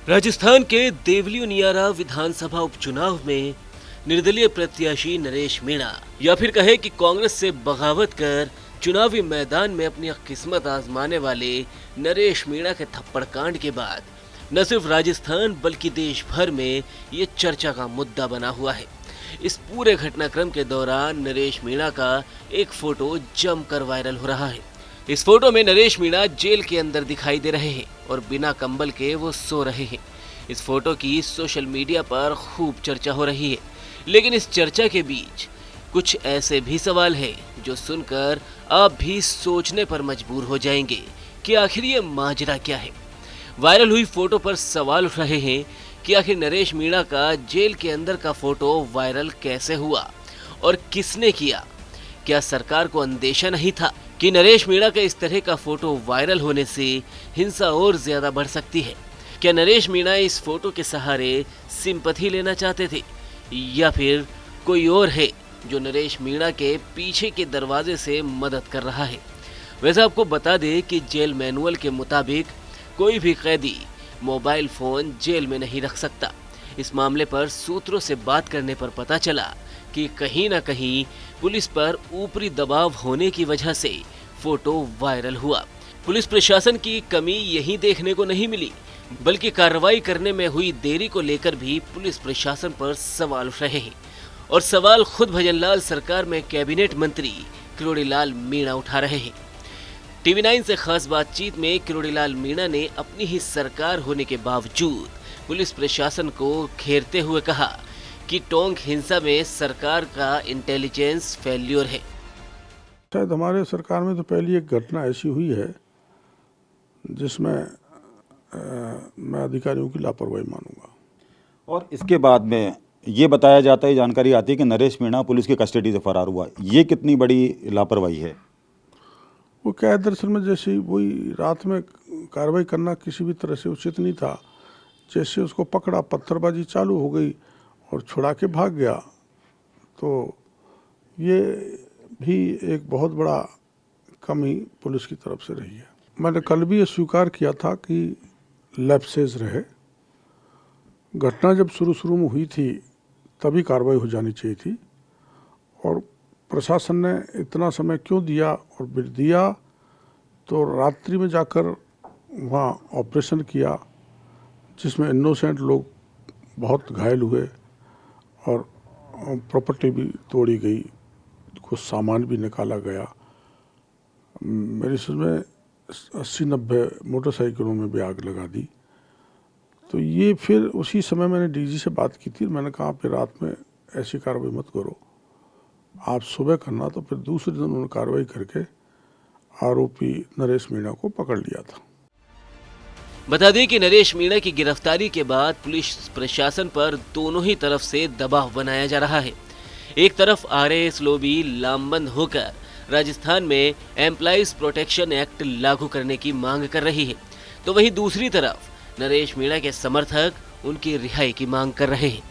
राजस्थान के देवलियो नियारा विधानसभा उपचुनाव में निर्दलीय प्रत्याशी नरेश मीणा या फिर कहे कि कांग्रेस से बगावत कर चुनावी मैदान में अपनी किस्मत आजमाने वाले नरेश मीणा के थप्पड़ कांड के बाद न सिर्फ राजस्थान बल्कि देश भर में ये चर्चा का मुद्दा बना हुआ है। इस पूरे घटनाक्रम के दौरान नरेश मीणा का एक फोटो जमकर वायरल हो रहा है। इस फोटो में नरेश मीणा जेल के अंदर दिखाई दे रहे हैं और बिना कंबल के वो सो रहे हैं। इस फोटो की सोशल मीडिया पर खूब चर्चा हो रही है, लेकिन इस चर्चा के बीच कुछ ऐसे भी सवाल हैं जो सुनकर आप भी सोचने पर मजबूर हो जाएंगे कि आखिर ये माजरा क्या है। वायरल हुई फोटो पर सवाल उठ रहे हैं कि आखिर नरेश मीणा का जेल के अंदर का फोटो वायरल कैसे हुआ और किसने किया। क्या सरकार को अंदेशा नहीं था कि नरेश मीणा के इस तरह का फोटो वायरल होने से हिंसा और ज्यादा बढ़ सकती है? क्या नरेश मीणा इस फोटो के सहारे सिंपैथी लेना चाहते थे या फिर कोई और है जो नरेश मीणा के पीछे के दरवाजे से मदद कर रहा है? वैसे आपको बता दें कि जेल मैनुअल के मुताबिक कोई भी कैदी मोबाइल फोन जेल में नहीं रख सकता। इस मामले पर सूत्रों से बात करने पर पता चला कि कहीं ना कहीं पुलिस पर ऊपरी दबाव होने की वजह से फोटो वायरल हुआ। पुलिस प्रशासन की कमी यही देखने को नहीं मिली, बल्कि कार्रवाई करने में हुई देरी को लेकर भी पुलिस प्रशासन पर सवाल उठ रहे हैं। और सवाल खुद भजनलाल सरकार में कैबिनेट मंत्री किरोड़ीलाल मीणा उठा रहे हैं। TV9 से खास बातचीत में किरोड़ीलाल मीणा ने अपनी ही सरकार होने के बावजूद पुलिस प्रशासन को घेरते हुए कहा कि टोंक हिंसा में सरकार का इंटेलिजेंस फेल्योर है। शायद हमारे सरकार में तो पहली एक घटना ऐसी हुई है जिसमें मैं अधिकारियों की लापरवाही मानूंगा। और इसके बाद में ये बताया जाता है, जानकारी आती है कि नरेश मीणा पुलिस की कस्टडी से फरार हुआ। ये कितनी बड़ी लापरवाही है? वो क्या है, दरअसल में जैसे वही रात में कार्रवाई करना किसी भी तरह से उचित नहीं था। जैसे उसको पकड़ा, पत्थरबाजी चालू हो गई और छुड़ा के भाग गया। तो ये भी एक बहुत बड़ा कमी पुलिस की तरफ से रही है। मैंने कल भी ये स्वीकार किया था कि लैप्सेस रहे। घटना जब शुरू में हुई थी तभी कार्रवाई हो जानी चाहिए थी, और प्रशासन ने इतना समय क्यों दिया, और फिर दिया तो रात्रि में जाकर वहाँ ऑपरेशन किया जिसमें इनोसेंट लोग बहुत घायल हुए और प्रॉपर्टी भी तोड़ी गई, कुछ सामान भी निकाला गया। मेरी समझ में 80-90 मोटरसाइकिलों में भी आग लगा दी। तो ये फिर उसी समय मैंने DG से बात की थी। मैंने कहा फिर रात में ऐसी कार्रवाई मत करो, आप सुबह करना। तो फिर दूसरे दिन उन्होंने कार्रवाई करके आरोपी नरेश मीणा को पकड़ लिया था। बता दें कि नरेश मीणा की गिरफ्तारी के बाद पुलिस प्रशासन पर दोनों ही तरफ से दबाव बनाया जा रहा है। एक तरफ RAS लॉबी लामबंद होकर राजस्थान में एम्प्लॉइज प्रोटेक्शन एक्ट लागू करने की मांग कर रही है, तो वहीं दूसरी तरफ नरेश मीणा के समर्थक उनकी रिहाई की मांग कर रहे हैं।